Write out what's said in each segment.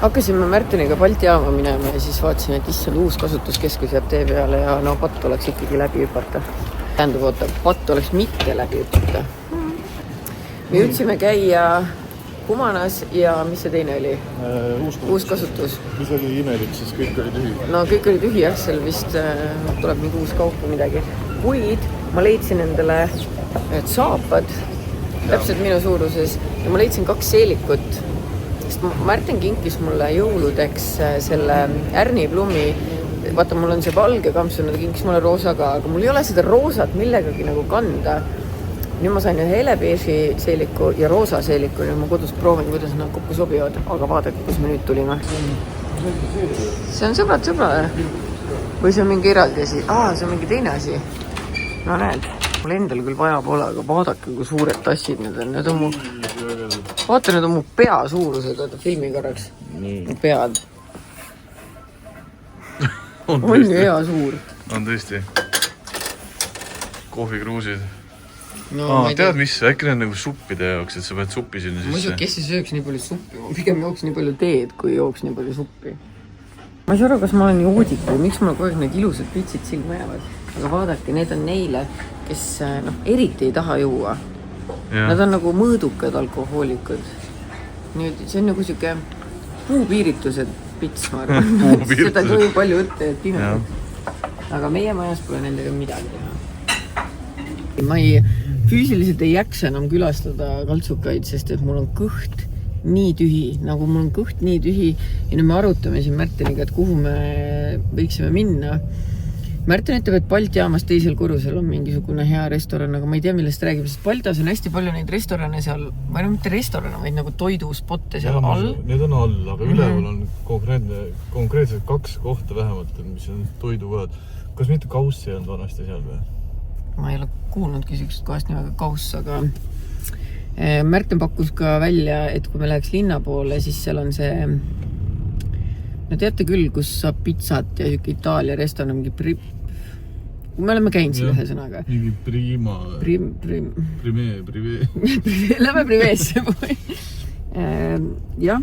Hakkasime Märteniga Balti jaama minema ja siis vaatasin, et issand uus kasutuskeskus jääb tee peale ja no patt oleks ikkagi läbi hüpata. Tähendab, oota, patt oleks mitte läbi hüpata. Me jõudsime käia Kumanas ja mis see teine oli? Uus kasutus. Mis oli imelik, siis kõik oli tühi. No kõik oli tühi, jah, seal vist tuleb mingi uus kaup või midagi. Kuid ma leidsin endale saapad, täpselt minu suuruses ja ma leidsin 2 seelikut. Märten kinkis mulle jõuludeks selle Ärni Plummi, vaata mul on see valge kampsun, ta kinkis mulle roosa ka, aga mul ei ole seda roosat millegagi nagu kanda. Nüüd ma sain ühe helebeeži seeliku ja roosa seeliku ja ma kodus proovin, kuidas nad kokku sobivad, aga vaadake, kus me nüüd tulime. See on sõbrad. Või see on mingi eraldi asi? See on mingi teine asi. No näed, mul endal küll vaja pole, aga vaadake, kui suured tassid need on. Need on mu... Vaata, need on mu pea suurused, vaata filmi korraks. Mu pead. On ju hea suur. On tõesti. Kohvikruusid. No, tead mis, äkki need nagu suppide jaoks, et sa pead suppi sinna sisse. Muidu, kes siis sööks nii palju suppi? Ma pigem jooks nii palju teed, kui jooks nii palju suppi. Ma ei saa aru, kas ma olen joodik või miks mul kogu aeg need ilusad pitsid silma jäävad. Aga vaadake, need on neile, kes eriti ei taha juua. Nad on nagu mõõdukad alkohoolikud. Nüüd, see on nagu siuke puupiiritused pits, ma arvan. Seda ei tohi palju võtta, et pimetab. Aga meie majas pole nendega midagi teha. Ma füüsiliselt ei jaksa enam külastada kaltsukaid, sest et mul on kõht nii tühi, nagu mul on kõht nii tühi ja nüüd me arutame siin Märteniga, et kuhu me võiksime minna. Märten ütleb, et Balti jaamas teisel korrusel on mingisugune hea restoran, aga ma ei tea, millest räägib, sest Baltas on hästi palju neid restorane seal, või mitte restorane, vaid nagu toiduspotte seal all. Need on all, aga üleval on konkreetselt 2 kohta vähemalt, mis on toidukohad. Kas mitte Kauss ei olnud vanasti seal või? Ma ei ole kuulnudki sükst kohast nimega Kauss, aga Märten pakkus ka välja, et kui me läheks linna poole, siis seal on see... No teate küll, kus saab pizzat ja Itaalia restoran, mingi me oleme käinud selle ühe sõnaga. Mingi prima... Lähme primeesse või. Jah,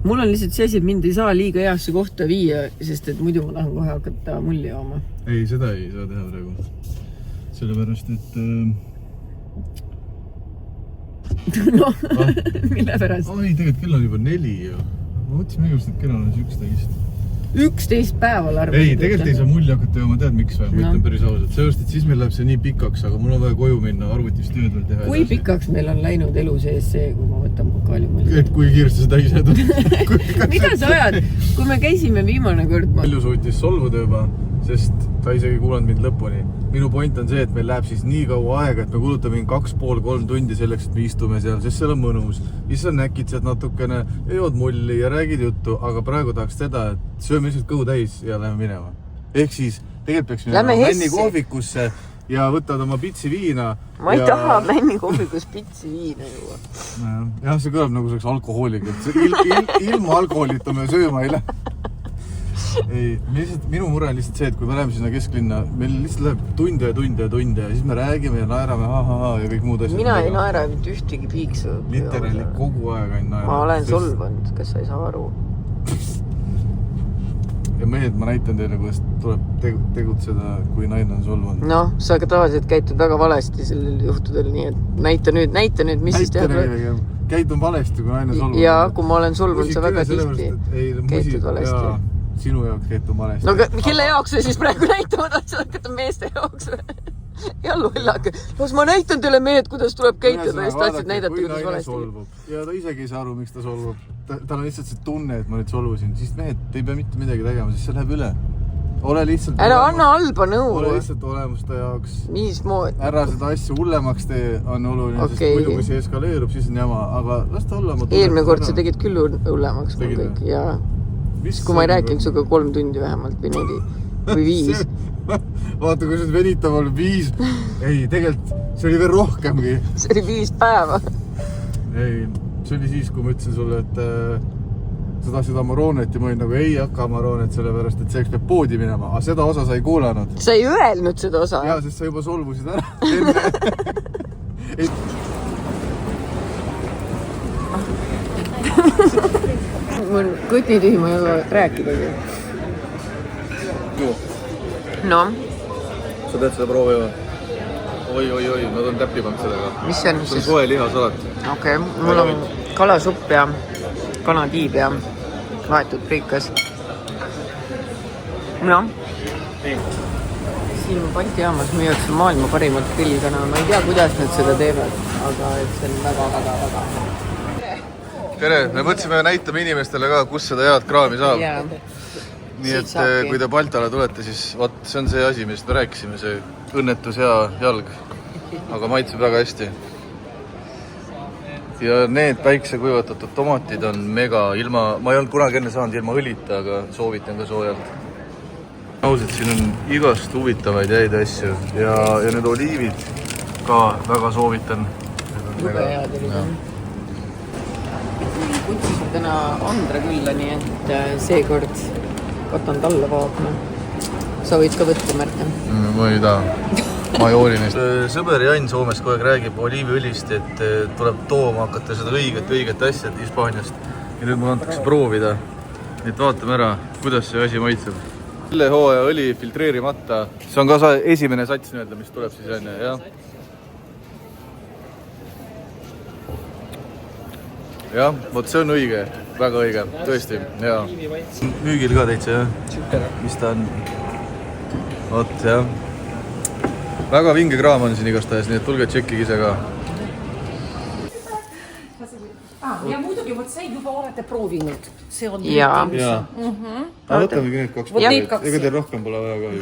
mul on lihtsalt see asi, et mind ei saa liiga heasse kohta viia, sest et muidu ma tahan kohe hakata mulli jooma. Ei, seda ei saa teha praegu. Sellepärast, et... No, mille pärast? Ei, tegelikult kell on juba 4 ju. Ma mõtlesin minu et kell on 11. 11 päeval arvasid. Ei, tegelikult ei saa mulli hakata jooma, tead miks või? Ma ütlen päris ausalt. Sellepärast, et siis meil läheb see nii pikaks, aga mul on vaja koju minna, arvutis tööd veel teha. Kui pikaks meil on läinud elu sees see, kui ma võtan pokaali mulli? Et kui kiiresti seda ise tuleb. Mida sa ajad? Kui me käisime viimane kord... Palju suutis solvuda juba, sest ta isegi kuulanud mind lõpuni. Minu point on see, et meil läheb siis nii kaua aega, et me kulutame 2,5-3 tundi selleks, et me istume seal, sest seal on mõnus. Siis sa näkitsed natukene, jood mulli ja räägid juttu, aga praegu tahaks seda, et sööme lihtsalt kõhu täis ja lähme minema. Ehk siis, tegelikult peaks minema Männi kohvikusse ja võtad oma pitsi viina. Ma ei taha Männi kohvikus pitsi viina juua. Jah, see kõlab nagu selleks alkohoolik, et ilma alkoholita me sööma ei lähe. Ei, minu mure on lihtsalt see, et kui me läheme sinna kesklinna, meil lihtsalt läheb tunde ja siis me räägime ja naerame ja kõik muud asjad. Mina ei naera mitte ühtegi piiksu. Literaali kogu aeg ainult naera. Ma olen solvanud, kas sa ei saa aru. Ja mehed, ma näitan teile, kuidas tuleb tegutseda, kui naine on solvanud. Noh, sa ka tavaliselt käitud väga valesti sellel juhtudel, nii et näita nüüd, mis siis teha tuleb. Käitun valesti, kui naine solvanud. Ja, kui ma olen solvanud, sa väga tihti käitud valesti. Sinu jaoks käitun valesti. No kelle jaoks sa siis praegu näitavad, et sa hakata meeste jaoks või? Ja lollake. Las ma näitan teile mehed, kuidas tuleb käituda ja siis tahtsid näidata, kuidas valesti. Ja ta isegi ei saa aru, miks ta solvub. Tal on lihtsalt see tunne, et ma nüüd solvusin. Siis mehed, te ei pea mitte midagi tegema, siis see läheb üle. Ole lihtsalt... Ära anna halba nõu. Ole lihtsalt olemus ta jaoks. Mismoodi? Ära seda asja hullemaks tee on oluline, sest muidu kui see eskaleerub, siis on jama. Aga las ta olla. Eelmine kord sa tegid küll hullemaks mul kõik. Jaa. Kui ma ei rääkinud suga 3 tundi vähemalt või 4 või 5. Vaata, kui see venitab on 5. Ei, tegelikult see oli veel rohkemgi. See oli 5 päeva. Ei, see oli siis, kui ma ütlesin sulle, et sa tahtsid Amaronet ja ma olin nagu ei hakka Amaronet, sellepärast, et see peab poodi minema. Aga seda osa sa ei kuulanud. Sa ei öelnud seda osa? Jaa, sest sa juba solvusid ära. mul on kõtt nii tühi, ma ei ole rääkidagi. No? Sa pead seda proovima. Oi, nad on täppimanud sellega. Mis see on siis? See on soe lihasalat. Okei, mul on kalasupp ja kanatiib ja vahetud priikas. Noh. Siin Balti jaamas müüakse maailma parimat grillkana. Ma ei tea, kuidas nad seda teevad, aga see on väga. Tere, me mõtlesime näitame inimestele ka, kus seda head kraami saab. Yeah. Nii et kui te Baltale tulete, siis vaat see on see asi, millest me rääkisime, see õnnetus hea jalg. Aga maitseb väga hästi. Ja need päiksekuivatatud tomatid on mega ilma, ma ei olnud kunagi enne saanud ilma õlita, aga soovitan ka soojalt. Ausalt, siin on igast huvitavaid häid asju ja need oliivid ka väga soovitan. Jube head olid. Kutsusin täna Andre külla, nii et seekord võtan talle vaatma. Sa võid ka võtta, Märten. Ma ei taha. Ma joorin neist. Sõber Jan Soomest kogu aeg räägib oliiviõlist, et tuleb tooma hakata seda õiget asjad Hispaaniast. Ja nüüd mul antakse proovida. Et vaatame ära, kuidas see asi maitseb. Selle hooaja õli filtreerimata. See on ka esimene sats nii-öelda, mis tuleb siis enne, jah? Jah, vot see on õige, väga õige, tõesti, jaa. Müügil ka täitsa, jah? Mis ta on? Vot, jah. Väga vinge kraam on siin igastahes, nii et tulge tšekkige ise ka. Ja muidugi, vot see juba olete proovinud. See on Jaa. Võtamegi need 2 need paketit, 2. ega teil rohkem pole vaja ka ju.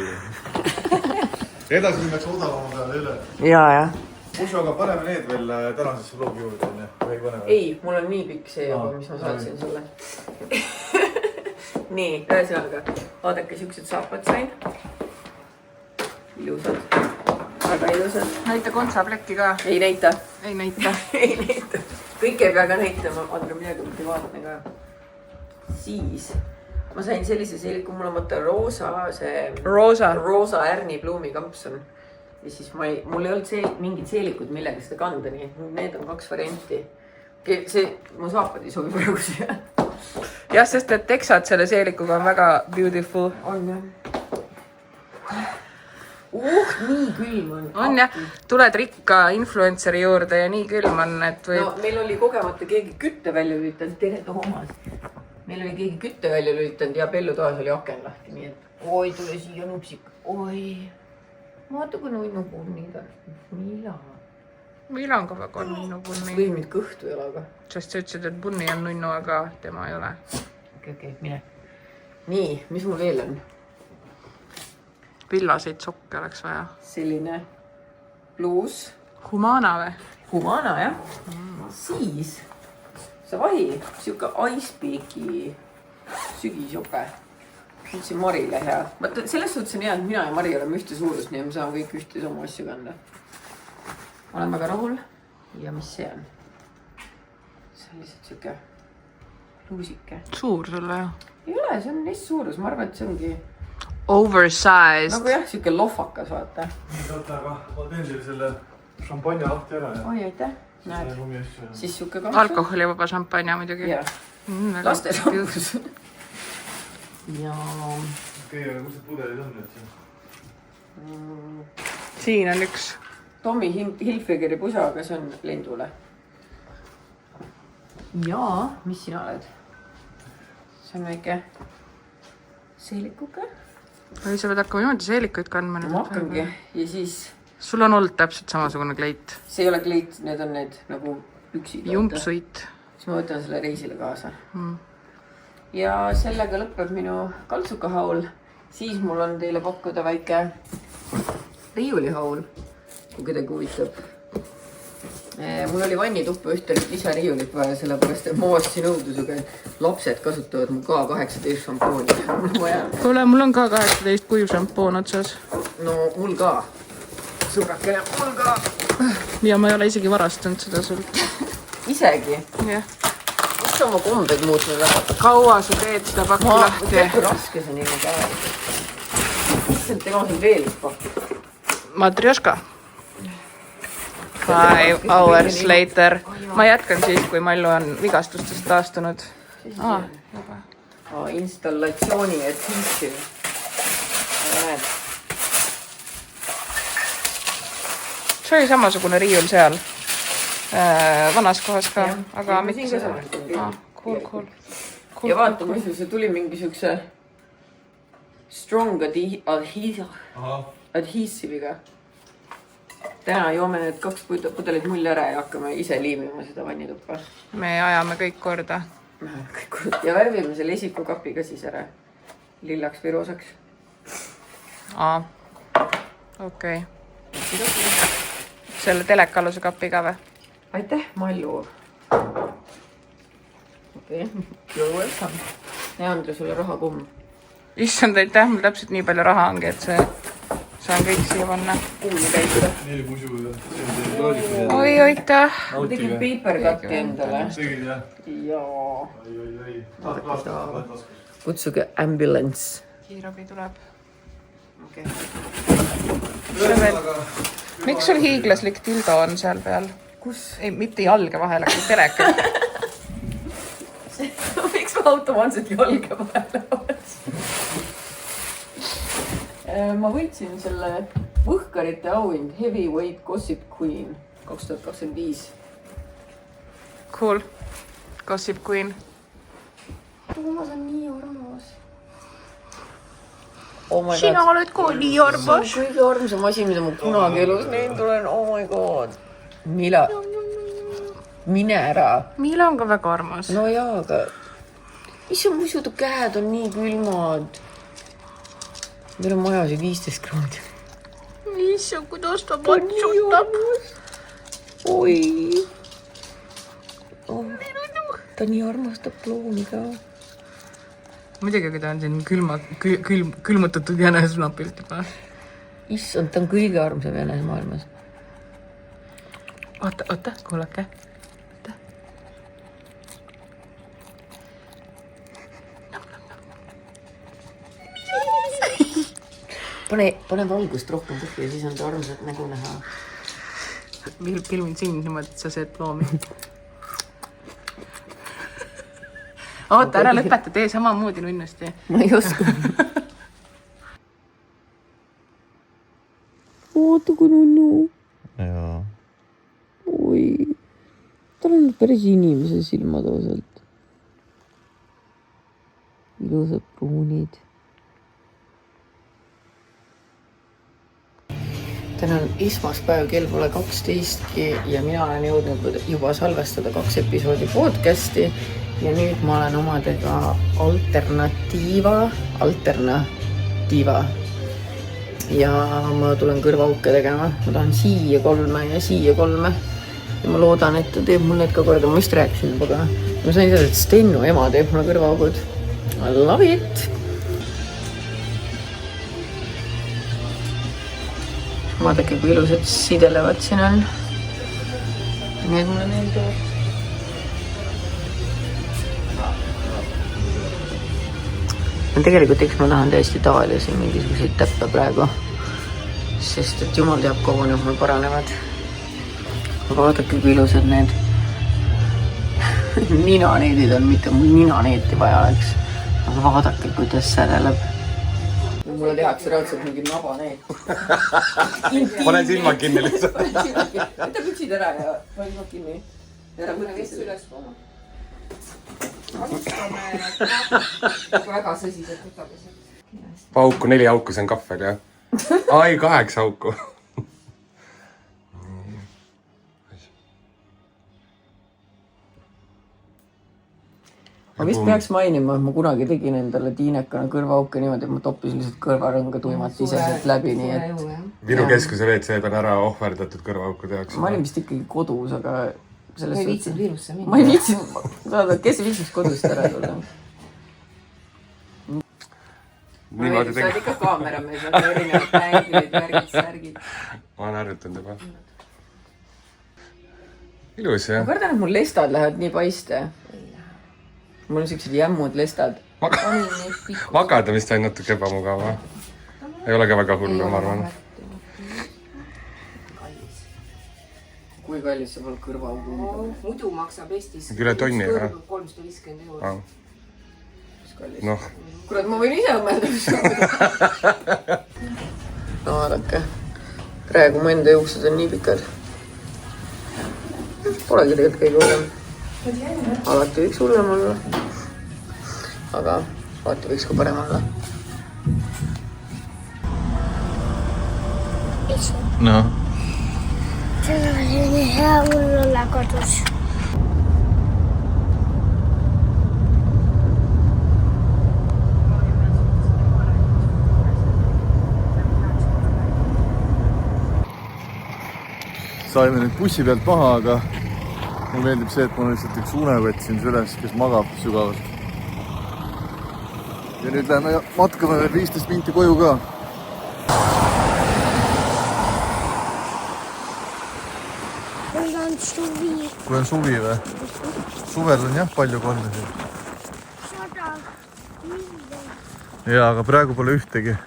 Edasi minnakse odavama peale üle. Jaa. Usu, aga paneme need veel tänasesse vlogi juurde, on ju? Ei, mul on nii pikk see juba, mis ma saatsin sulle. Nii, ühesõnaga, vaadake, siuksed saapad sain. Ilusad. Väga ilusad. Näita kontsaplekki ka. Ei näita. Ei näita. Ei näita. Kõik ei pea ka näitama. Andra, midagi privaatne ka. Siis ma sain sellise seeliku, mul on mõte roosa ärnipluumi kampsun. Ja siis mul ei olnud mingid seelikud, millega seda kanda, nii et need on 2 varianti. Mu saapad ei sobi praegu siia. Jah, sest et teksad selle seelikuga on väga beautiful. On jah. Nii külm on. On jah, tuled rikka influenceri juurde ja nii külm on, et võib... No, meil oli kogemata keegi kütte välja lülitanud, tere Toomas. Meil oli keegi kütte välja lülitanud ja pellutoas oli aken lahti, nii et oi, tule siia nupsik. Oi, vaata kui nunnu punnid on. Millal ka väga on nunnu punni? Lõimid kõhtu jalaga. Sest sa ütlesid, et punni on nunnu, aga tema ei ole. Okei, mine. Nii, mis mul veel on? Villaseid sokke oleks vaja. Selline pluus. Humana või? Humana, jah. Siis sa vahi, siuke Icepeaki sügisjope. Ütlesin Marile hea. Selles suhtes on hea, et mina ja Mari oleme ühte suurust, nii et me saame kõik ühte samu asju kanda. Olen väga rahul. Ja mis see on? See on lihtsalt siuke luusike. Suur sulle ju. Ei ole, see on neist suurus. Ma arvan, et see ongi... Oversized. Nagu jah, siuke lohvakas, vaata. Oota, aga ma teen teile selle šampanja lahti ära. Oi, aitäh. Näed. Siis siuke kampsu. Alkoholivaba šampanja muidugi. Jah. Laste šampus. Ja... Okei, aga kus need pudelid on nüüd siin? Siin on üks. Tommy Hilfigeri pusa, aga see on lendule. Ja, mis sina oled? See on väike seelikuga. Või sa pead hakkama niimoodi seelikuid kandma. Ma hakkangi. Ja siis... Sul on olnud täpselt samasugune kleit. See ei ole kleit, need on need nagu püksid. Jumpsuit. Siis ma võtan selle reisile kaasa. Ja sellega lõpeb minu kaltsukahaul. Siis mul on teile pakkuda väike riiulihaul, kui kedagi huvitab. Mul oli vannituppa ühte lisariiulit vaja, sellepärast et ma ostsin õudusega, et lapsed kasutavad mu K18 šampooni. Kuule, mul on ka 18 kuiv šampoon otsas. No mul ka. Sõbrakene, mul ka. Ja ma ei ole isegi varastanud seda sult. Isegi? Jah. Mis sa oma kombed muutnud? Kaua sa teed seda pakku lahti? Tead, kui raske see nii käe. Mis see tema siin veel pakku? Matrjoška. 5 hours later. Ma jätkan siis, kui Mallu on vigastustest taastunud. juba. Installatsiooni adhesive. Näed. See oli samasugune riiul seal vanas kohas ka, aga mitte seda. Cool. Ja vaata, muidu see tuli mingi siukse strong adhesive'iga. Täna joome need 2 pudelit mulli ära ja hakkame ise liimima seda vannituppa. Me ajame kõik korda. Ja värvime selle esikukapiga siis ära. Lillaks või roosaks. Okei. Selle telekaluse kapiga või? Aitäh, Mallu. Okei, you're welcome. Ja Andre, sulle raha kumm. Issand, aitäh, mul täpselt nii palju raha ongi, et saan kõik siia panna. Kuulme käituda. 4 pusu. Oi, aitäh. Ma tegin papercut'i endale. Tegid jah? Jaa. Ai. Kutsuge ambulance. Kiirabi tuleb. Okei. Miks sul hiiglaslik tildo on seal peal? Kus? Ei, mitte jalge vahel, aga teleka. Miks ma automaanselt jalge vahele oleks? Ma võitsin selle Võhkarite auhind Heavyweight Gossip Queen 2025. Cool. Gossip Queen. Toomas on nii armas. Oh my Sina god. oled ka nii armas. See on kõige armsam asi, mida ma kunagi elus näinud olen. Oh my god. Mine ära. Miila on ka väga armas. No jaa, aga issand, muidu ta käed on nii külmad. Meil on majas 15 kraadi. Issand, kuidas ta patsutab. Oi. Oh, ta nii armastab loomi ka. Muidugi, kui ta on siin külmutatud jänesnapilt juba. Issand, ta on kõige armsam jänes maailmas. Oota, kuulake. Pane valgust rohkem põhja, siis on ta armsat nägu näha. Filmin sind niimoodi, et sa seed loomi. Oota, ära lõpeta, tee samamoodi nunnusti. Ma ei oska. Oota, kui nunnu. Jaa. Oi. Tal on päris inimese silmad osalt. Ilusad pruunid. Täna on esmaspäev, kell pole 12 ja mina olen jõudnud juba salvestada 2 episoodi podcasti ja nüüd ma olen omadega alternatiiva ja ma tulen kõrvaauke tegema. Ma tahan siia 3 ja siia 3 ja ma loodan, et ta teeb mul need ka korda. Ma just rääkisin juba ka. Ma sain seda, et Stennu ema teeb mulle kõrvaaugud. I love it! Vaadake, kui ilusad sidelevad siin on. Need mulle meeldivad. Tegelikult eks ma tahan täiesti tavalisi mingisuguseid täppe praegu. Sest et jumal teab, kaua need mul paranevad. Aga vaadake, kui ilusad need ninaneedid on, mitte mul ninaneeti vaja oleks. Aga vaadake, kuidas sädeleb. Mulle tehakse raudselt mingi nabaneet. Pane silmad kinni lihtsalt. Võta püksid ära ja pane silmad kinni. Ära mõtle vest üles pooma. Alustame väga sõsiselt võtame. Pauku 4 auku, see on kahvel, jah? Ai, 8 auku. Ma vist peaks mainima, et ma kunagi tegin endale tiinekana kõrvaauke niimoodi, et ma toppis lihtsalt kõrvarõnga tuimalt ise sealt läbi, nii et... Viru keskuse WC on ära ohverdatud kõrvaaukude jaoks. Ma olin vist ikkagi kodus, aga... Ma ei viitsin virusse minna. Ma ei viitsin... Saada, kes viitsis kodust ära tulla? Niimoodi sa oled ikka kaameramees, aga erinevad mängid, värgid, särgid. Ma olen harjutanud juba. Ilus, jah? Ma kardan, et mul lestad lähevad nii paiste. Mul on siuksed jämmud lestad. Magada vist ainult natuke ebamugava. Ei ole ka väga hullu, ma arvan. Kui kallis see pole kõrvaaugu? Muidu maksab Eestis Üle tonni, jah? 350 €. kallis. Noh. Kurat, ma võin ise õmmelda. No vaadake. Praegu mu enda juuksed on nii pikad. Polegi tegelikult kõige hullem. Alati võiks hullem olla. Aga alati võiks ka parem olla. No. Täna oli nii hea mul olla kodus. Saime nüüd bussi pealt maha, aga mulle meeldib see, et mul on lihtsalt üks unevõtt siin süles, kes magab sügavalt. Ja nüüd läheme matkame veel 15 minti koju ka. Mul on suvi. Kui on suvi või? Suvel on jah palju konnesid. 100 miljonit. Jaa, aga praegu pole ühtegi.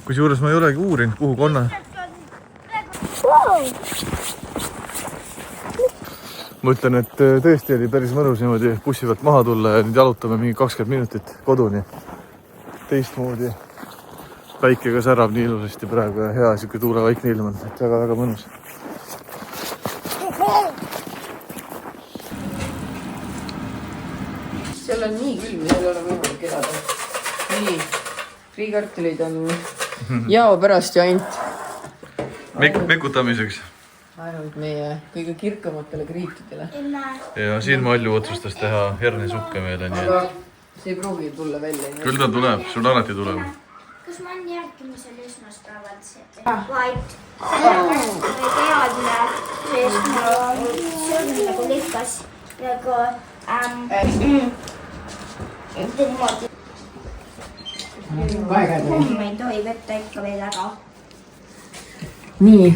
Kusjuures ma ei olegi uurinud, kuhu konna. Wow. Ma ütlen, et tõesti oli päris mõnus niimoodi bussi pealt maha tulla ja nüüd jalutame mingi 20 minutit koduni. Teistmoodi. Päike ka särab nii ilusasti praegu ja hea siuke tuulevaikne ilm on. Väga-väga mõnus. Seal on nii külm, seal ei ole võimalik elada. Nii, friikartulid on jao pärast ja ainult Mekutamiseks. ainult meie kõige kirkamatele kriitidele. Ja siin Malju otsustas teha hernesuppe meile, nii Aga see ei pruugi tulla välja. küll ta tuleb, sul alati tuleb. Kas ma olen järgimisel esmaspäeval vaid sellepärast ma ei teadne, sest ma söönud nagu lükkas nagu niimoodi. Homme ei tohi võtta ikka veel ära. Nii.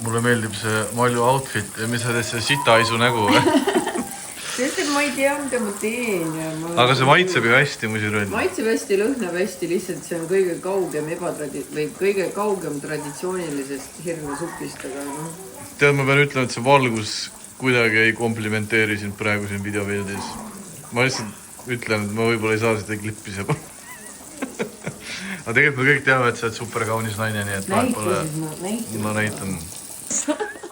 Mulle meeldib see Malju outfit ja mis sa teed see sitaisu nägu või? Sest et ma ei tea, mida ma teen. Aga see maitseb ju hästi muidugi. Maitseb hästi, lõhnab hästi, lihtsalt see on kõige kaugem traditsioonilisest hirnesupist, aga noh. Tead, ma pean ütlema, et see valgus kuidagi ei komplimenteeri sind praegu siin videopildis. Ma lihtsalt ütlen, et ma võib-olla ei saa seda klippi seal. Aga tegelikult me kõik teame, et sa oled super kaunis naine, nii et ma näitan.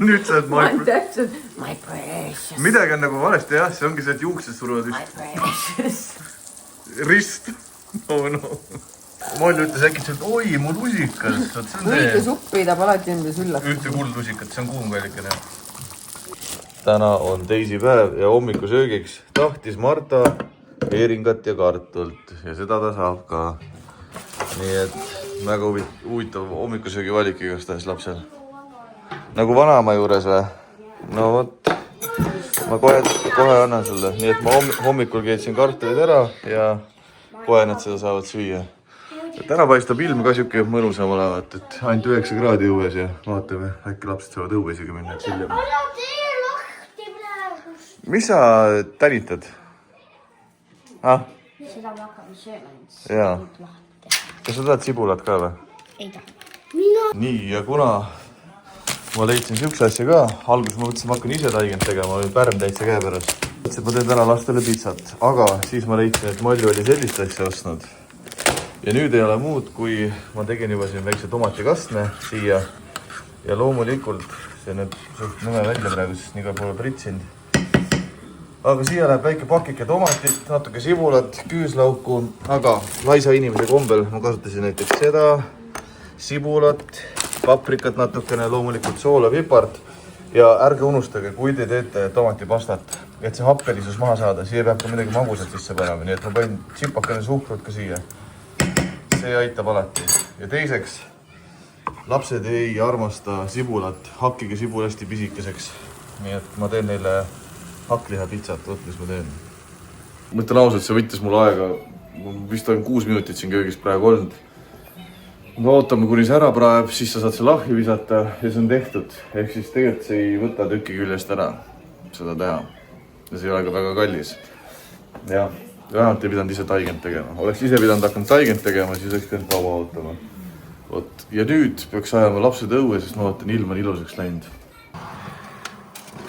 Nüüd sa oled My precious. midagi on nagu valesti jah, see ongi see, et juuksed suruvad My precious. rist. No. Malju ütles äkki, et oi, mu lusikas. Õige supp peidab alati endas üllata. Ühte kuldlusikat, see on kuumkallikene. Täna on teisipäev ja hommikusöögiks tahtis Marta veeringat ja kartult ja seda ta saab ka. Nii et väga huvitav hommikusöögi valik igastahes lapsel. Nagu vanaema juures või? No vot, ma kohe annan sulle. Nii et ma hommikul keetsin kartulid ära ja kohe nad seda saavad süüa. Ja täna paistab ilm ka siuke mõnusam olevat, et ainult 9 kraadi õues ja vaatame, äkki lapsed saavad õue isegi minna. Anna tee lahti praegu. Mis sa tänitad? Seda ma hakkame sööma. Jaa. Kas sa tahad sibulat ka või? Ei taha. Nii, ja kuna ma leidsin siukse asja ka, alguses ma mõtlesin, ma hakkan ise taigend tegema, oli pärm täitsa käe pärast. Mõtlesin, et ma teen täna lastele pitsat, aga siis ma leidsin, et Malju oli sellist asja ostnud. Ja nüüd ei ole muud, kui ma tegin juba siin väikse tomatikastme siia. Ja loomulikult, see nüüd suht nõme välja praegu, sest nii ka pole pritsinud. Aga siia läheb väike pakike tomatit, natuke sibulat, küüslauku, aga laisa inimese kombel ma kasutasin näiteks seda, sibulat, paprikat natukene, loomulikult soola, pipart ja ärge unustage, kui te teete tomatipastat, et see happelisus maha saada, siia peab ka midagi magusat sisse panema, nii et ma panin tsipakene suhkrut ka siia. See aitab alati. Ja teiseks, lapsed ei armasta sibulat, hakkige sibul hästi pisikeseks, nii et ma teen neile hakkliha pitsat, võt, mis ma teen. Ma ütlen ausalt, see võttis mul aega, vist on 6 minutit siin köögis praegu olnud. Me ootame, kuni see ära praeb, siis sa saad see lahju visata ja see on tehtud. Ehk siis tegelikult see ei võta tüki küljest ära seda teha. Ja see ei ole ka väga kallis. Jah, vähemalt ei pidanud ise taigend tegema. Oleks ise pidanud hakkanud taigend tegema, siis oleks pidanud kaua ootama. Võt. Ja nüüd peaks ajama lapsed õue, sest ma vaatan, ilm on ilusaks läinud.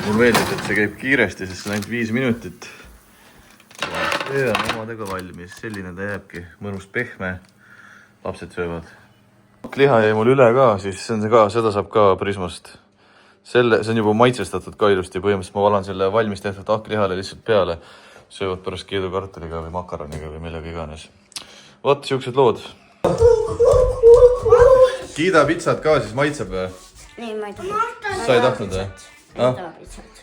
Mulle meeldib, et see käib kiiresti, sest see on ainult 5 minutit. see on omadega valmis, selline ta jääbki, mõnus pehme, lapsed söövad. Liha jäi mul üle ka, siis see on see ka, seda saab ka Prismast. See on juba maitsestatud ka ilusti, põhimõtteliselt ma valan selle valmis tehtud hakklihale lihtsalt peale, söövad pärast keedukartuliga või makaroniga või millega iganes. Vot, siuksed lood. Kiida pitsat ka, siis maitseb või? Ei, ma ei taha. Sa ei tahtnud või? Ma ei taha pitsat.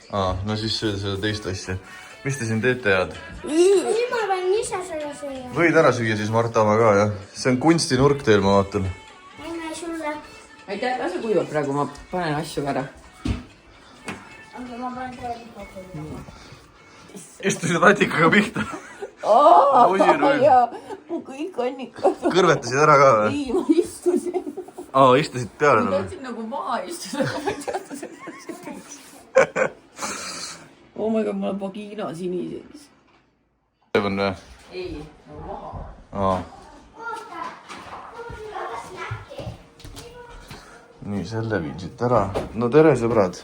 No siis sööda seda teist asja. Mis te siin teete head? Nüüd ma pean ise seda süüa. Võid ära süüa siis Marta oma ka, jah? See on kunstinurk teil, ma vaatan. Emme sulle. aitäh, lase kuivab praegu, ma panen asju ära. Aga ma panen teile kokku. Istusid ratikaga pihta. Mu kõik on ikka. Kõrvetasid ära ka või? Ei, ma istusin. Istusid peale Ma talle? tahtsin nagu maha istuda, aga ma ei teadnud, et oh my god, ma olen vagina siniseks. See on või? Ei, nagu maha. Nii, selle viin siit ära. No tere, sõbrad.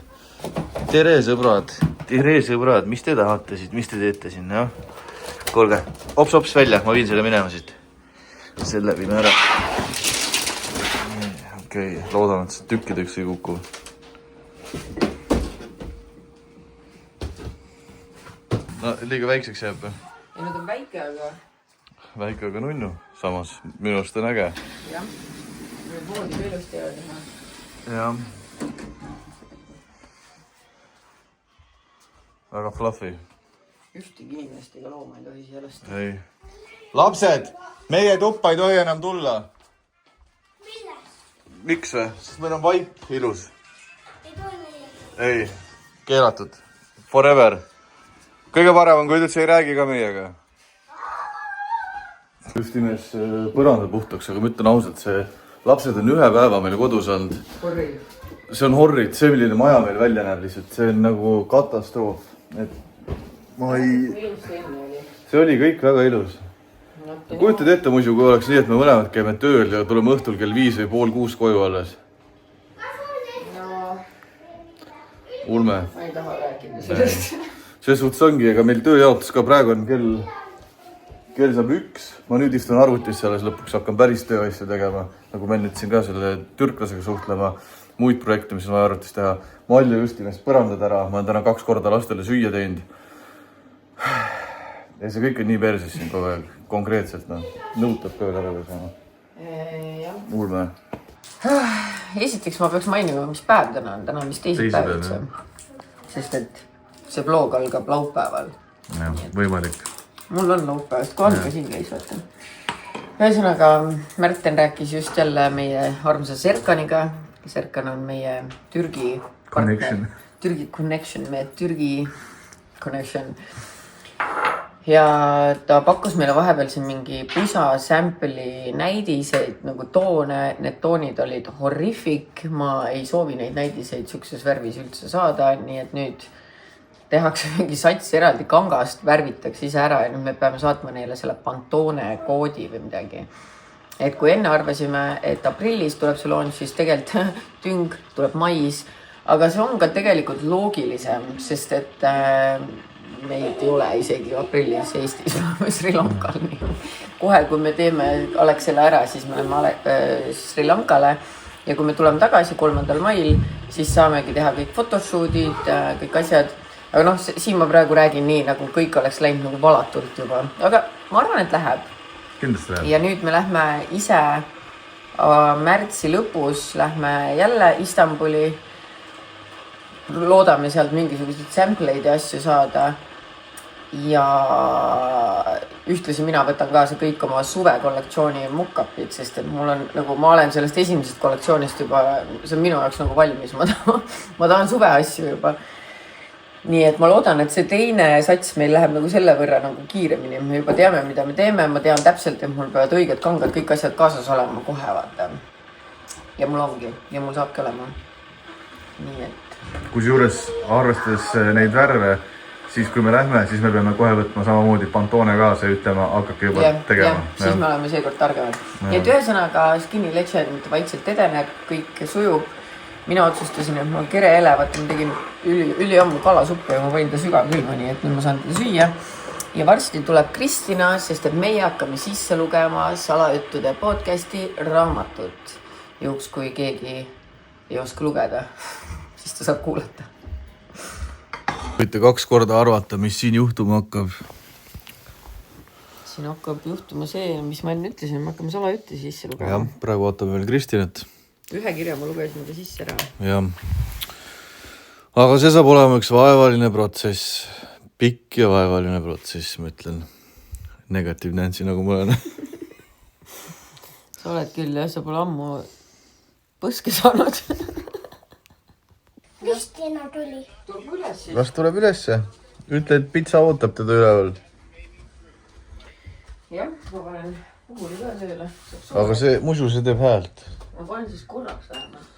Tere, sõbrad. Tere, sõbrad. Mis te tahate siit? Mis te teete siin, jah? Kuulge, hops välja. Ma viin selle minema siit. Selle viin ära. Okei, loodan, et see tükkideks ei kuku. No, liiga väikseks jääb või? Ei, nad on väike, aga... Väike, aga nunnu. Samas, minu arust on äge. Jah, voodi veelust ei ole. Jah. Väga fluffy. Ühtegi inimest ega looma ei tohi siia lasta. Ei. Lapsed, meie tuppa ei tohi enam tulla. Miks või? Sest meil on vaip ilus. Ei, keelatud. Forever. Kõige parem on, kui üldse ei räägi ka meiega. Just imes põrandad puhtaks, aga ma ütlen ausalt, see lapsed on ühe päeva meil kodus olnud. Horrid. See on horrid, see milline maja meil välja näeb lihtsalt, see on nagu katastroof. Et ma ei... Ilus see enne oli. See oli kõik väga ilus. Kujutad ette muidu, kui oleks nii, et me mõlemad käime tööl ja tuleme õhtul kell 5 või pool 6 koju alles. No, Ulme. ma ei taha rääkida sellest. Selles suhtes ongi, ega meil tööjaotus ka praegu on kell saab 1. Ma nüüd istun arvutis alles lõpuks, hakkan päris tööasju tegema. Nagu meil nüüd siin ka selle türklasega suhtlema, muid projekte, mis on vaja arvutis teha. Malja just imest põrandad ära, ma olen täna 2 korda lastele süüa teinud. Ja see kõik on nii perses siin kogu aeg, konkreetselt, nõutab tööl ära saama. Jah. Ulme. Esiteks ma peaks mainima, mis päev täna on vist teisipäev üldse. Sest et see vlog algab laupäeval. Jah, võimalik. Mul on laupäevast, kui Annika siin käis, vaata. Ühesõnaga, Märten rääkis just jälle meie armsa Serkaniga. Serkan on meie Türgi Connection. Türgi connection, meie Türgi connection. Ja ta pakkus meile vahepeal siin mingi pusa sample'i näidiseid, nagu toone, need toonid olid horrific, ma ei soovi neid näidiseid siukses värvis üldse saada, nii et nüüd tehakse mingi sats eraldi kangast, värvitakse ise ära ja nüüd me peame saatma neile selle Pantone koodi või midagi. Et kui enne arvasime, et aprillis tuleb see launch, siis tegelikult tüng tuleb mais, aga see on ka tegelikult loogilisem, sest et meid ei ole isegi aprillis Eestis, oleme Sri Lankal. Kohe, kui me teeme Alexela ära, siis me oleme Sri Lankale ja kui me tuleme tagasi 3. mail, siis saamegi teha kõik photoshootid, kõik asjad. Aga noh, siin ma praegu räägin nii, nagu kõik oleks läinud nagu valatult juba. Aga ma arvan, et läheb. Kindlasti läheb. Ja nüüd me lähme ise märtsi lõpus, lähme jälle Istanbuli. Loodame sealt mingisuguseid sampleid ja asju saada. Ja ühtlasi mina võtan kaasa kõik oma suvekollektsiooni muck-upid, sest et mul on nagu, ma olen sellest esimesest kollektsioonist juba, see on minu jaoks nagu valmis, ma tahan suve asju juba. Nii et ma loodan, et see teine sats meil läheb nagu selle võrra nagu kiiremini, me juba teame, mida me teeme, ma tean täpselt, et mul peavad õiged kangad, kõik asjad kaasas olema kohe, vaata. Ja mul ongi, ja mul saabki olema. Nii et Kusjuures arvestades neid värve, siis kui me lähme, siis me peame kohe võtma samamoodi Pantone kaasa ja ütlema, hakake juba tegema. Siis me oleme seekord targemad. Nii et ühesõnaga Skinny Legend vaikselt edeneb, kõik sujub. Mina otsustasin, et ma kere elevat, ma tegin üliammu kalasuppi ja ma võin ta sügavkülma, nii et nüüd ma saan teda süüa. ja varsti tuleb Kristina, sest et meie hakkame sisse lugema salajuttude podcasti raamatut. Juhuks, kui keegi ei oska lugeda, siis ta saab kuulata. Võite 2 korda arvata, mis siin juhtuma hakkab. Siin hakkab juhtuma see, mis ma enne ütlesin, me hakkame salajutte sisse lugema. Jah, praegu vaatame veel Kristinat. Ühe kirja ma lugesin ta sisse ära. Jah. Aga see saab olema üks vaevaline protsess. Pikk ja vaevaline protsess, ma ütlen. Negatiivne Nancy, nagu ma olen. Sa oled küll, jah, sa pole ammu põske saanud. Kristina tuli. Las tuleb ülesse. Ütle, et pitsa ootab teda üleval. Jah, ma panen puhuli ka tööle. Aga see musu, see teeb häält. Ma panen siis korraks vähemalt.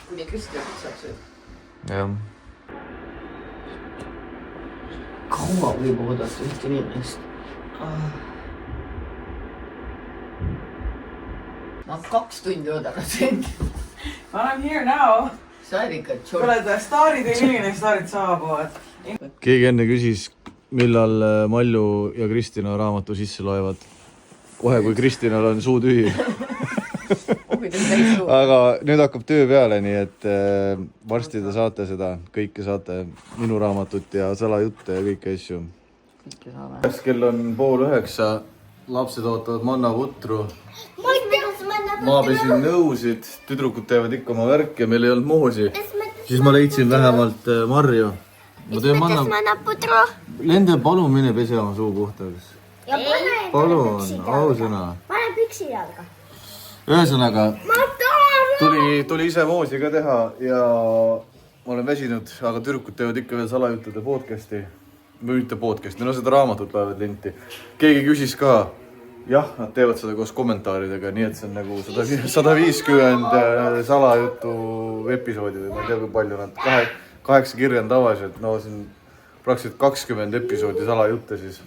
Kuni Kristina pitsaks sööb. Jah. Kaua võib oodata ühte inimest. Ma 2 tundi oodanud sind. I'm here now. Sa oled ikka Te olete staarid ja milline staarid saabuvad. Keegi enne küsis, millal Malju ja Kristina raamatu sisse loevad. Kohe, kui Kristinal on suu tühi. Aga nüüd hakkab töö peale, nii et varsti te saate seda. Kõike saate minu raamatut ja salajutte ja kõiki asju. Kell on 8:30. Lapsed ootavad mannaputru. Ma pesin nõusid, tüdrukud teevad ikka oma värk ja meil ei olnud moosi. Siis ma leidsin vähemalt marju. Ma teen Mannaputru. Lende, palun mine pese oma suu puhtaks. Ja pane Palun, püksid jalga. ausõna. Pane püksid jalga. Ühesõnaga, tuli ise moosi ka teha ja ma olen väsinud, aga tüdrukud teevad ikka veel salajuttude podcasti. Või mitte podcasti, no seda raamatut loevad linti. Keegi küsis ka, jah, nad teevad seda koos kommentaaridega, nii et see on nagu 150 salajutu episoodi või ma ei tea, kui palju nad, 8 kirja on tavaliselt, no see on praktiliselt 20 episoodi salajutte siis,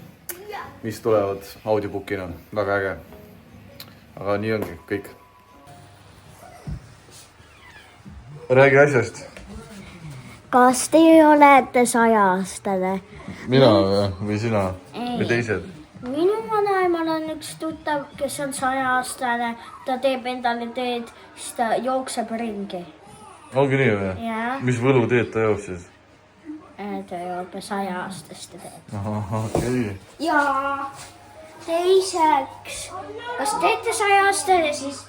mis tulevad audiobookina, väga äge. Aga nii ongi, kõik. Räägi asjast. Kas teie olete 100-aastane? Mina või sina või teised? Minu vanaemal on üks tuttav, kes on 100-aastane. Ta teeb endale teed, siis ta jookseb ringi. Ongi nii või? Jaa. Mis võluteed ta joob siis? Ta joob 100-aastaste teed. Okei. Ja teiseks, kas teete 100-aastane, siis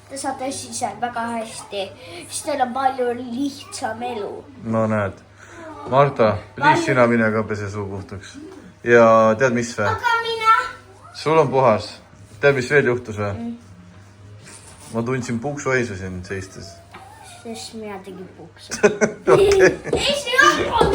te saate siis väga hästi. Siis teil on palju lihtsam elu. No näed. Marta, please sina mine ka pese suu puhtaks. Ja tead mis või? Aga mina? Sul on puhas. Tead mis veel juhtus või? Ma tundsin puuksuhaisu siin seistes. Sest mina tegin puksu. Ei, see on